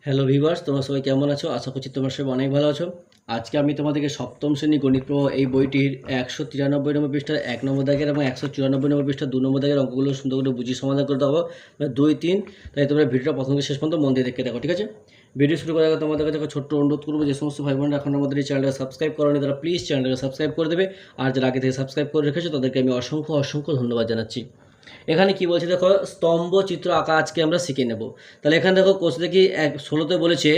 Hello viewers, তোমরা সবাই কেমন আছো? আশা করছি তোমরা সবাই অনেক ভালো আছো। আজকে আমি তোমাদেরকে সপ্তম শ্রেণী গণিত প্রবাহ এই বইটির 193 নম্বর পৃষ্ঠার 1 নম্বর দাগের এবং 194 নম্বর পৃষ্ঠার 2 নম্বর দাগের অঙ্কগুলো সুন্দর করে বুঝিয়ে সমাধান করে দেবো, 2-3। তাই তোমরা ভিডিওটা প্রথম থেকে শেষ পর্যন্ত মন দিয়ে দেখে দেখো, ঠিক আছে? ভিডিও শুরু করার আগে তোমাদের কাছে একটা ছোট্ট অনুরোধ করবো, যে সমস্ত ভাই বোনরা এখন আমাদের এই চ্যানেলটা সাবস্ক্রাইব করেনি তারা প্লিজ চ্যানেলটাকে সাবস্ক্রাইব করে দেবে। আর যারা আগে থেকে সাবস্ক্রাইব করে রেখেছো তাদেরকে আমি অসংখ্য অসংখ্য ধন্যবাদ জানাচ্ছি। এখানে কি বলছে দেখো, স্তম্ভ চিত্র আঁকা আজকে আমরা শিখে নেব। তাহলে এখানে দেখো কোশ্চেনে কি 16তে বলেছে,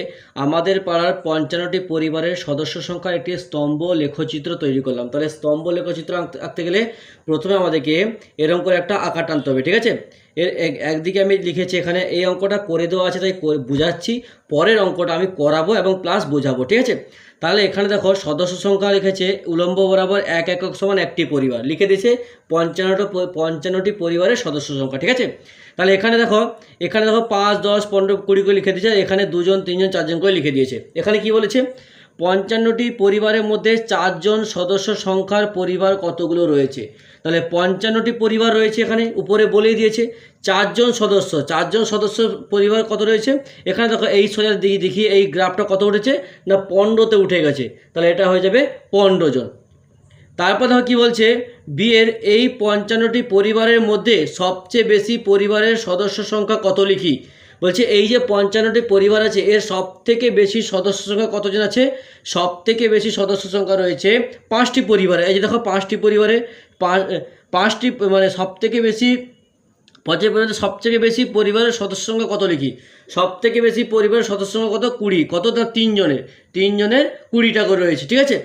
আমাদের পাড়ার 55টি পরিবারের সদস্য সংখ্যার একটি স্তম্ভ লেখচিত্র তৈরি করলাম। তাহলে স্তম্ভ লেখচিত্র আঁকতে গেলে প্রথমে আমাদেরকে এরকম করে একটা আঁকা টানতে হবে, ঠিক আছে? এর একদিকে আমি লিখেছি, এখানে এই অঙ্কটা করে দেওয়া আছে তাই বুঝাচ্ছি, পরের অঙ্কটা আমি করাবো এবং প্লাস বোঝাবো, ঠিক আছে? তাহলে এখানে দেখো সদস্য সংখ্যা লিখেছে উলম্ব বরাবর 1 একক সমান একটি পরিবার, লিখে দিয়েছে 55টি পরিবারের সদস্য সংখ্যা, ঠিক আছে? তাহলে এখানে দেখো 5, 10, 15, 20 করে লিখে দিয়েছে, এখানে 2 জন 3 জন 4 জন করে লিখে দিয়েছে। এখানে কি বলেছে, 55টি পরিবারের মধ্যে 4 জন সদস্য সংখ্যার পরিবার কতগুলো রয়েছে। তাহলে 55টি পরিবার রয়েছে, এখানে উপরে বলেই দিয়েছে। 4 জন সদস্য পরিবার কত রয়েছে, এখানে দেখো এই সোজা দেখি এই গ্রাফটা কত উঠেছে না 15তে উঠে গেছে। তাহলে এটা হয়ে যাবে 15 জন। তারপর দেখো কী বলছে, বিয়ের এই 55টি পরিবারের মধ্যে সবচেয়ে বেশি পরিবারের সদস্য সংখ্যা কত লিখি। বলছে এই যে 55টি পরিবার আছে এর সব থেকে বেশি সদস্য সংখ্যা কতজন আছে, সব থেকে বেশি সদস্য সংখ্যা রয়েছে 5টি পরিবারে। এই যে দেখো 5টি পরিবারে 5টি মানে সব থেকে বেশি সবথেকে বেশি পরিবারের সদস্য সংখ্যা কত লিখি। সব থেকে বেশি পরিবারের সদস্য সংখ্যা কত, 20। কত, না 3 জনের 20টা করে রয়েছে, ঠিক আছে?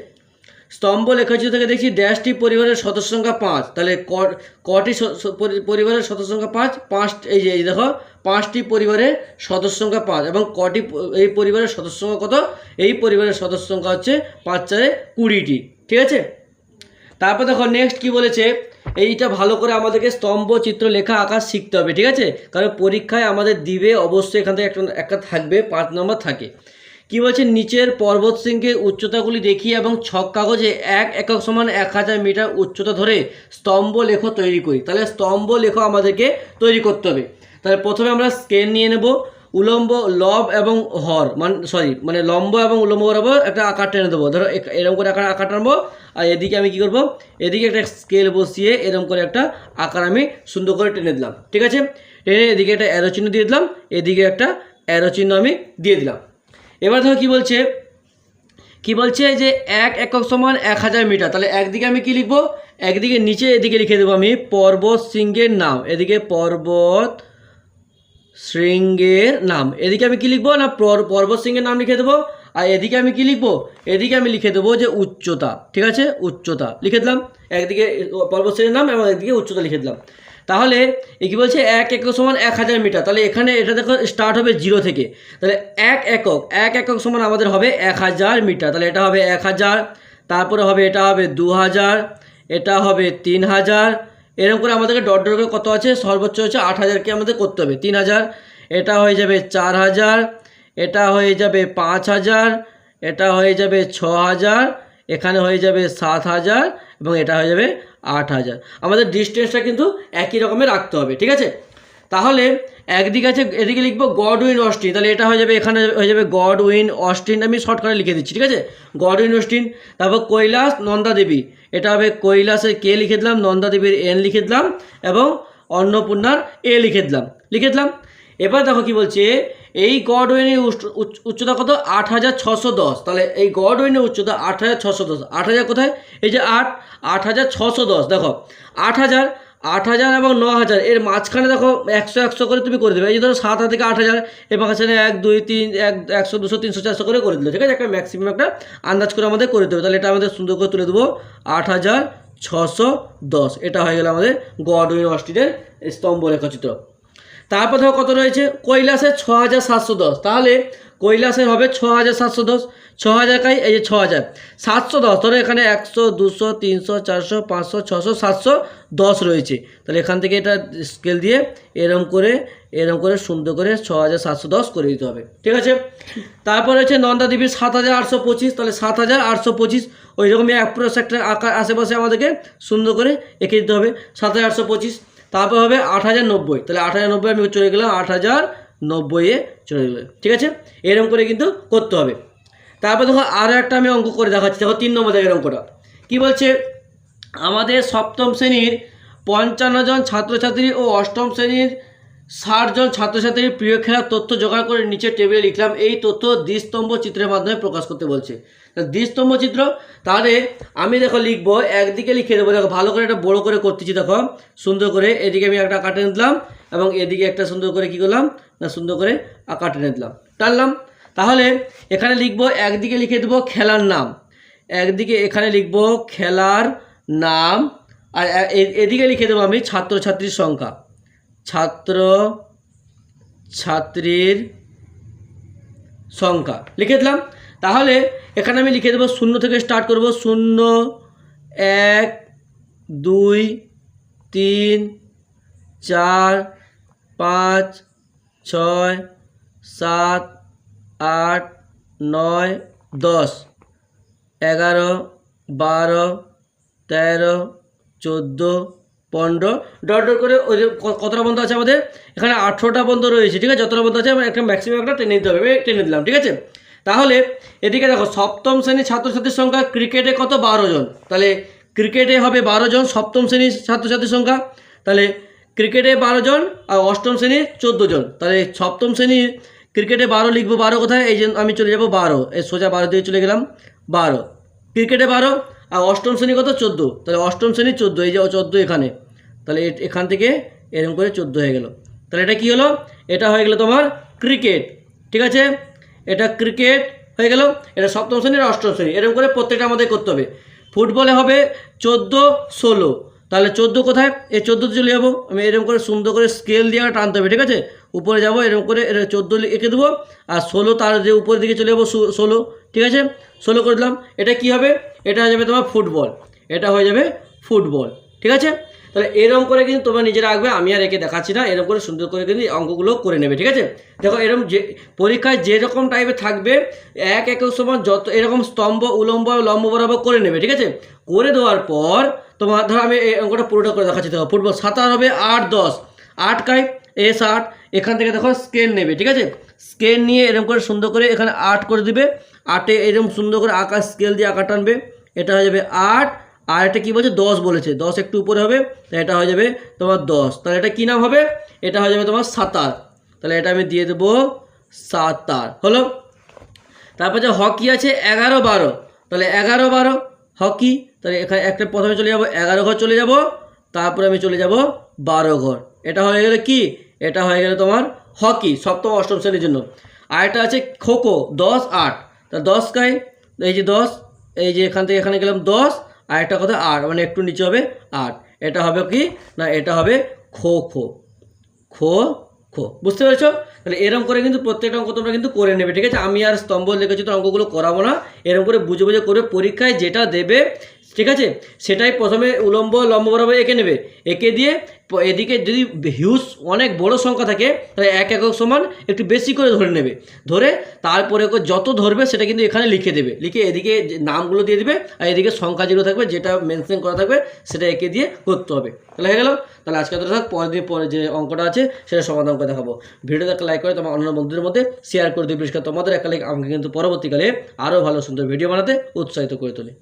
স্তম্ভ লেখচিত্র থেকে দেখছি ড্যাশটি পরিবারের সদস্য সংখ্যা 5। তাহলে কটি পরিবারের সদস্য সংখ্যা 5, এই যে দেখো 5টি পরিবারের সদস্য সংখ্যা 5 এবং কটি এই পরিবারের সদস্য সংখ্যা কত, এই পরিবারের সদস্য সংখ্যা হচ্ছে 5 4 20টি, ঠিক আছে? তারপর দেখো নেক্সট কি বলেছে, এইটা ভালো করে আমাদেরকে স্তম্ভ চিত্র লেখা আঁকা শিখতে হবে, ঠিক আছে? কারণ পরীক্ষায় আমাদের দিবে অবশ্যই, এখান থেকে একটা থাকবে, 5 নম্বর থাকে। কি বলছে, নিচের পর্বত শৃঙ্গের উচ্চতাগুলি দেখিয়ে এবং ছক কাগজে 1 একক সমান 1000 মিটার উচ্চতা ধরে স্তম্ভ লেখ তৈরি করি। তাহলে স্তম্ভ লেখ আমাদেরকে তৈরি করতে হবে। তাহলে প্রথমে আমরা স্কেল নিয়ে নেব, উলম্ব লব এবং হর মানে লম্ব এবং উলম্ব বরাবর একটা আকার টেনে দেবো। ধরো এরকম করে আকার টানবো, আর এদিকে আমি কি করব, এদিকে একটা স্কেল বসিয়ে এরকম করে একটা আকার আমি সুন্দর করে টেনে দিলাম, ঠিক আছে? টেনে এদিকে একটা অ্যারো চিহ্ন দিয়ে দিলাম, এদিকে একটা অ্যারো চিহ্ন আমি দিয়ে দিলাম। এবার ধরো কি বলছে যে 1 একক সমান 1000 মিটার। তাহলে একদিকে আমি কি লিখবো, একদিকে নিচে এদিকে লিখে দেবো আমি পর্বত শৃঙ্গের নাম, এদিকে পর্বত শৃঙ্গের নাম, এদিকে আমি কি লিখবো না পর্বত শৃঙ্গের নাম লিখে দেবো। আর এদিকে আমি কি লিখবো, এদিকে আমি লিখে দেবো যে উচ্চতা, ঠিক আছে? উচ্চতা লিখে দিলাম, একদিকে পর্বত শৃঙ্গের নাম এবং একদিকে উচ্চতা লিখে দিলাম। তাহলে এ কী বলছে, 1 একক সমান 1000 মিটার। তাহলে এখানে এটা দেখো স্টার্ট হবে 0 থেকে। তাহলে 1 একক সমান আমাদের হবে 1000 মিটার। তাহলে এটা হবে 1000, তারপরে হবে এটা হবে 2000, এটা হবে 3000, এরকম করে আমাদেরকে ডট ডট করে কত আছে, সর্বোচ্চ হচ্ছে 8000কে আমাদের করতে হবে। 3000, এটা হয়ে যাবে 4000, এটা হয়ে যাবে 5000, এটা হয়ে যাবে 6000, এখানে হয়ে যাবে 7000 এবং এটা হয়ে যাবে 8000। আমাদের ডিস্টেন্সটা কিন্তু একই রকমের রাখতে হবে, ঠিক আছে? তাহলে একদিকে আছে, এদিকে লিখবো গডউইন অস্টিন। তাহলে এটা হয়ে যাবে, এখানে হয়ে যাবে গডউইন অস্টিন, আমি শর্টকাটে লিখে দিচ্ছি, ঠিক আছে? Godwin Austen. তারপর কৈলাস নন্দা দেবী, এটা হবে কৈলাসের কে লিখে দিলাম, নন্দা দেবীর এন লিখে দিলাম এবং অন্নপূর্ণার এ লিখে দিলাম। এবার দেখো কি বলছে, এই গডউইনের উচ্চতা কত, 8610। তাহলে এই গডউইনের উচ্চতা 8610। 8000 কোথায়, এই যে 8610। দেখো 8000 এবং 9000 এর মাঝখানে দেখো 100 করে তুমি করে দেবে। এই যে ধরো 7000 থেকে 8000 এর মাঝখানে 1 2 3 100 200 300 400 করে দিলে, ঠিক আছে? একটা ম্যাক্সিমাম একটা আন্দাজ করে আমাদের করে দেবে। তাহলে এটা আমাদের সুন্দর করে তুলে দেবো 8610। এটা হয়ে গেল আমাদের গডউইন অস্টিনের স্তম্ভ রেখাচিত্র। তারপর দেখো কত রয়েছে, কৈলাসের 6710। তাহলে কৈলাসের হবে 6710, 6000 কাই, এই যে 6710। ধরো এখানে 100 200 300 400 500 600 710 রয়েছে। তাহলে এখান থেকে এটা স্কেল দিয়ে এরকম করে সুন্দর করে 6710 করে দিতে হবে, ঠিক আছে? তারপর হচ্ছে নন্দা দেবীর 7825। তাহলে 7825 ওই রকমই অ্যাপ্রোচ একটা আকার আশেপাশে আমাদেরকে সুন্দর করে এঁকে দিতে হবে, 7825। তারপর হবে 8090। তাহলে 8090 আমি চলে গেলাম 90-এ চলে যাবে। ঠিক আছে, এরকম করে কিন্তু করতে হবে। তারপর দেখো আরও একটা আমি অঙ্ক করে দেখাচ্ছি। দেখো 3 নম্বর দাগের অঙ্কটা কী বলছে, আমাদের সপ্তম শ্রেণীর 55 জন ছাত্রছাত্রী ও অষ্টম শ্রেণীর 60 জন ছাত্রছাত্রীর প্রিয় খেলার তথ্য জোগাড় করে নিচে টেবিলে লিখলাম। এই তথ্য দ্বিস্তম্ভ চিত্রের মাধ্যমে প্রকাশ করতে বলছে। দ্বিস্তম্ভ চিত্র, তাহলে আমি দেখো লিখবো, একদিকে লিখে দেবো। দেখো ভালো করে এটা বড় করে করতেছি, দেখো সুন্দর করে এদিকে আমি একটা কাটে নিলাম এবং এদিকে একটা সুন্দর করে কী করলাম না সুন্দর করে আঁকা টেনে দিলাম, টানলাম। তাহলে এখানে লিখবো, একদিকে লিখে দেবো খেলার নাম, একদিকে এখানে লিখবো খেলার নাম, আর এদিকে লিখে দেবো আমি ছাত্রছাত্রীর সংখ্যা, ছাত্র ছাত্রীর সংখ্যা লিখে দিলাম। তাহলে এখানে আমি লিখে দেবো 0 থেকে স্টার্ট করব, 0 1 2 3 4 5 6 7 8 9 10 11 12 13 14 15 ডট ডট করে ওই যে কতটা বন্ধ আছে আমাদের এখানে 18টা বন্ধ রয়েছে। ঠিক আছে, যতটা বন্ধ আছে আমার একটা ম্যাক্সিমাম একটা টেনে দিতে হবে, আমি টেনে দিলাম। ঠিক আছে, তাহলে এদিকে দেখো সপ্তম শ্রেণীর ছাত্রছাত্রীর সংখ্যা ক্রিকেটে কত 12 জন, তাহলে ক্রিকেটে হবে 12 জন সপ্তম শ্রেণীর ছাত্রছাত্রীর সংখ্যা, তাহলে ক্রিকেটে 12 জন আর অষ্টম শ্রেণীর 14 জন। তাহলে সপ্তম শ্রেণীর ক্রিকেটে 12 লিখবো, 12 কোথায়, এই যে আমি চলে যাব 12, এই সোজা 12 দিয়ে চলে গেলাম 12, ক্রিকেটে 12 আর অষ্টম শ্রেণী কত 14, তাহলে অষ্টম শ্রেণী 14, এই যে 14 এখানে, তাহলে এখান থেকে এরকম করে 14 হয়ে গেল। তাহলে এটা কি হলো, এটা হয়ে গেল তোমার ক্রিকেট। ঠিক আছে, এটা ক্রিকেট হয়ে গেল, এটা সপ্তম শ্রেণীর অষ্টম শ্রেণী, এরকম করে প্রত্যেকটা আমাদের করতে হবে। ফুটবলে হবে 14 16, তাহলে 14 কোথায়, এই 14তে চলে যাবো আমি, এরকম করে সুন্দর করে স্কেল দিয়ে টানতে হবে। ঠিক আছে, উপরে যাব এরকম করে, এটা 14 এঁকে দেবো, আর 16 তার যে উপরের দিকে চলে যাবো 16। ঠিক আছে, 16 করে দিলাম। এটা কি হবে, এটা হয়ে যাবে তোমার ফুটবল, এটা হয়ে যাবে ফুটবল। ঠিক আছে, তাহলে এরকম করে কিন্তু তোমরা নিজেরা আঁকবে, আমি আর একে দেখাচ্ছি না, এরকম করে সুন্দর করে কিন্তু অঙ্কগুলো করে নেবে। ঠিক আছে, দেখো এরকম যে পরীক্ষায় যেরকম টাইপের থাকবে এক এক সময় যত এরকম স্তম্ভ উলম্ব লম্ব বরাবর করে নেবে। ঠিক আছে, করে দেওয়ার পর তোমার ধরো আমি এই অঙ্কটা পুরোটা করে দেখাচ্ছি। দেখো ফুটবল 7 হবে 8 10, 8 কায় এস 8, এখান থেকে দেখো স্কেল নেবে। ঠিক আছে, স্কেল নিয়ে এরকম করে সুন্দর করে এখানে 8 করে দিবে, 8-এ এরকম সুন্দর করে আঁকা স্কেল দিয়ে আঁকা টানবে, এটা হয়ে যাবে 8। আর এটা কী বলছে 10 বলেছে, 10 একটু উপরে হবে, তাই এটা হয়ে যাবে তোমার 10। তাহলে এটা কী নাম হবে, এটা হয়ে যাবে তোমার সাঁতার, তাহলে এটা আমি দিয়ে দেবো সাঁতার হলো। তারপর যে হকি আছে 11 12, তাহলে 11 12 হকি, তাহলে এখানে একটা প্রথমে চলে যাব 11 ঘর চলে যাব, তারপরে আমি চলে যাব 12 ঘর, এটা হয়ে গেলে কি, এটা হয়ে গেলে তোমার হকি সপ্তম অষ্টম শ্রেণীর জন্য। আর এটা আছে খোখো 10 8, তা 10 কায় এই যে 10, এই যে এখান থেকে এখানে গেলাম 10, আর একটা কথা 8, মানে একটু নিচে হবে 8, এটা হবে কি না এটা হবে খো খো খো খো, বুঝতে পেরেছো? তাহলে এরকম করে কিন্তু প্রত্যেকটা অঙ্ক তোমরা কিন্তু করে নেবে। ঠিক আছে, আমি আর স্তম্ভ লিখেছি তো অঙ্কগুলো করাবো না, এরকম করে বুঝে বুঝে করবে, পরীক্ষায় যেটা দেবে ঠিক আছে সেটাই প্রথমে উলম্ব লম্ব বরাবর এঁকে নেবে, এঁকে দিয়ে এদিকে যদি হিউজ অনেক বড় সংখ্যা থাকে তাহলে এক একক সমান একটু বেশি করে ধরে নেবে, ধরে তারপরে যত ধরবে সেটা কিন্তু এখানে লিখে দেবে, লিখে এদিকে নামগুলো দিয়ে দেবে আর এদিকে সংখ্যা যেগুলো থাকবে যেটা মেনশন করা থাকবে সেটা এঁকে দিয়ে করতে হবে। তাহলে হয়ে গেল। তাহলে আজকে তো থাক, পরের দিন পরে যে অঙ্কটা আছে সেটা সমাধান করে দেখাবো। ভিডিওতে একটা লাইক করে তোমার অন্যান্য বন্ধুদের মধ্যে শেয়ার করে দিই, পরিষ্কার তোমাদের একটা লাইক আমাকে কিন্তু পরবর্তীকালে আরও ভালো সুন্দর ভিডিও বানাতে উৎসাহিত করে তোলে।